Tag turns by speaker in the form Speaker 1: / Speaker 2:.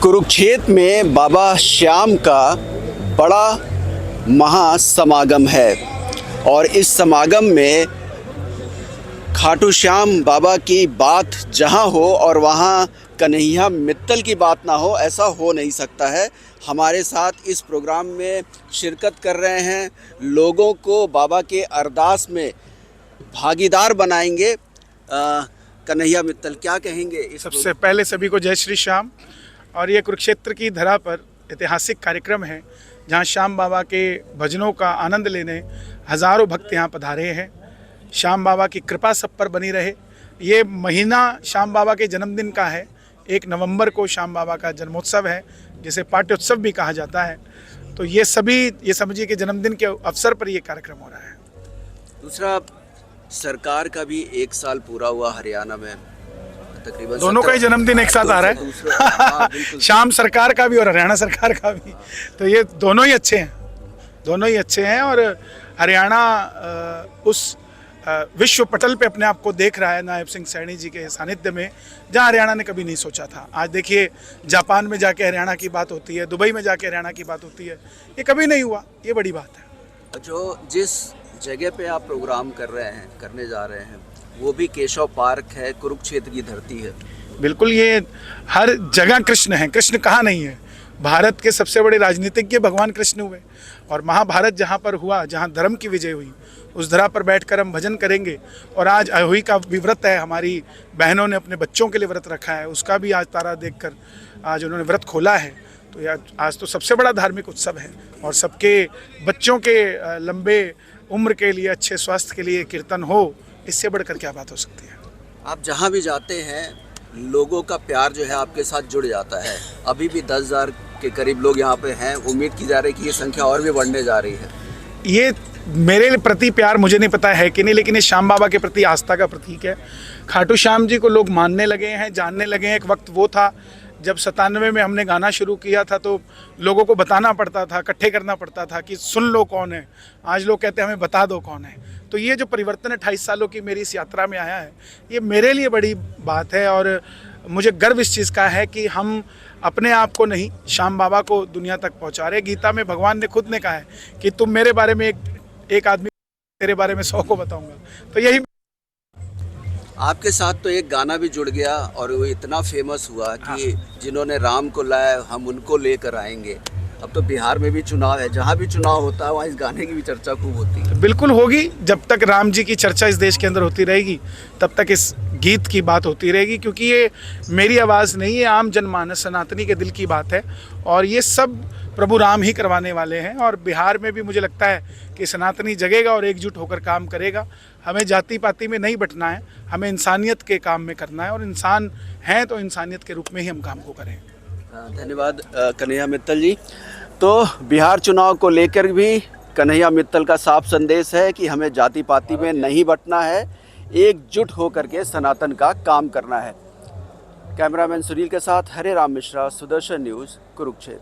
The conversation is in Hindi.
Speaker 1: कुरुक्षेत्र में बाबा श्याम का बड़ा महासमागम है और इस समागम में खाटू श्याम बाबा की बात जहां हो और वहां कन्हैया मित्तल की बात ना हो, ऐसा हो नहीं सकता है। हमारे साथ इस प्रोग्राम में शिरकत कर रहे हैं, लोगों को बाबा के अरदास में भागीदार बनाएंगे। कन्हैया मित्तल क्या कहेंगे?
Speaker 2: सबसे पहले सभी को जय श्री श्याम। और ये कुरुक्षेत्र की धरा पर ऐतिहासिक कार्यक्रम है जहाँ श्याम बाबा के भजनों का आनंद लेने हज़ारों भक्त यहाँ पधारे हैं। श्याम बाबा की कृपा सब पर बनी रहे। ये महीना श्याम बाबा के जन्मदिन का है। 1 नवंबर को श्याम बाबा का जन्मोत्सव है, जिसे पाट्योत्सव भी कहा जाता है। तो ये समझिए कि जन्मदिन के अवसर पर ये कार्यक्रम हो रहा है।
Speaker 1: दूसरा, सरकार का भी 1 साल पूरा हुआ हरियाणा में, तकरीबन
Speaker 2: दोनों का ही जन्मदिन एक साथ आ रहा है। श्याम सरकार का भी और हरियाणा सरकार का भी। तो ये दोनों ही अच्छे हैं और हरियाणा उस विश्व पटल पे अपने आप को देख रहा है नायब सिंह सैनी जी के सानिध्य में, जहाँ हरियाणा ने कभी नहीं सोचा था। आज देखिए, जापान में जाके हरियाणा की बात होती है, दुबई में जाके हरियाणा की बात होती है। ये कभी नहीं हुआ, ये बड़ी बात है।
Speaker 1: जो जिस जगह पे आप प्रोग्राम करने जा रहे हैं वो भी केशव पार्क है, कुरुक्षेत्र की धरती है।
Speaker 2: बिल्कुल, ये हर जगह कृष्ण है। कृष्ण कहाँ नहीं है? भारत के सबसे बड़े राजनीतिज्ञ भगवान कृष्ण हुए और महाभारत जहाँ पर हुआ, जहाँ धर्म की विजय हुई, उस धरा पर बैठकर हम भजन करेंगे। और आज अहोई का भी व्रत है, हमारी बहनों ने अपने बच्चों के लिए व्रत रखा है, उसका भी आज तारा देखकर आज उन्होंने व्रत खोला है। तो आज तो सबसे बड़ा धार्मिक उत्सव है और सबके बच्चों के लंबे उम्र के लिए, अच्छे स्वास्थ्य के लिए कीर्तन हो, इससे बढ़कर क्या बात हो सकती है।
Speaker 1: आप जहाँ भी जाते हैं लोगों का प्यार जो है आपके साथ जुड़ जाता है। अभी भी 10,000 के करीब लोग यहाँ पे हैं। उम्मीद की जा रही है कि ये संख्या और भी बढ़ने जा रही है।
Speaker 2: ये मेरे प्रति प्यार मुझे नहीं पता है कि नहीं, लेकिन ये श्याम बाबा के प्रति आस्था का प्रतीक है। खाटू श्याम जी को लोग मानने लगे हैं, जानने लगे हैं। एक वक्त वो था जब 97 में हमने गाना शुरू किया था तो लोगों को बताना पड़ता था, इकट्ठे करना पड़ता था कि सुन लो कौन है। आज लोग कहते हैं हमें बता दो कौन है। तो ये जो परिवर्तन 28 सालों की मेरी इस यात्रा में आया है, ये मेरे लिए बड़ी बात है और मुझे गर्व इस चीज़ का है कि हम अपने आप को नहीं, श्याम बाबा को दुनिया तक पहुंचा रहे। गीता में भगवान ने खुद ने कहा है कि तुम मेरे बारे में एक आदमी, तेरे बारे में 100 को बताऊंगा। तो यही
Speaker 1: आपके साथ तो एक गाना भी जुड़ गया और वो इतना फेमस हुआ कि जिन्होंने राम को लाया हम उनको लेकर आएंगे। अब तो बिहार में भी चुनाव है, जहाँ भी चुनाव होता है वहाँ इस गाने की भी चर्चा खूब होती है।
Speaker 2: बिल्कुल होगी। जब तक राम जी की चर्चा इस देश के अंदर होती रहेगी तब तक इस गीत की बात होती रहेगी, क्योंकि ये मेरी आवाज़ नहीं है, आम जनमानस सनातनी के दिल की बात है और ये सब प्रभु राम ही करवाने वाले हैं। और बिहार में भी मुझे लगता है कि सनातनी जगेगा और एकजुट होकर काम करेगा। हमें जाति पाति में नहीं बंटना है, हमें इंसानियत के काम में करना है और इंसान हैं तो इंसानियत के रूप में ही हम काम को करें।
Speaker 1: धन्यवाद कन्हैया मित्तल जी। तो बिहार चुनाव को लेकर भी कन्हैया मित्तल का साफ संदेश है कि हमें जाति पाति में नहीं बंटना है, एकजुट होकर के सनातन का काम करना है। कैमरामैन सुनील के साथ हरे राम मिश्रा, सुदर्शन न्यूज़, कुरुक्षेत्र।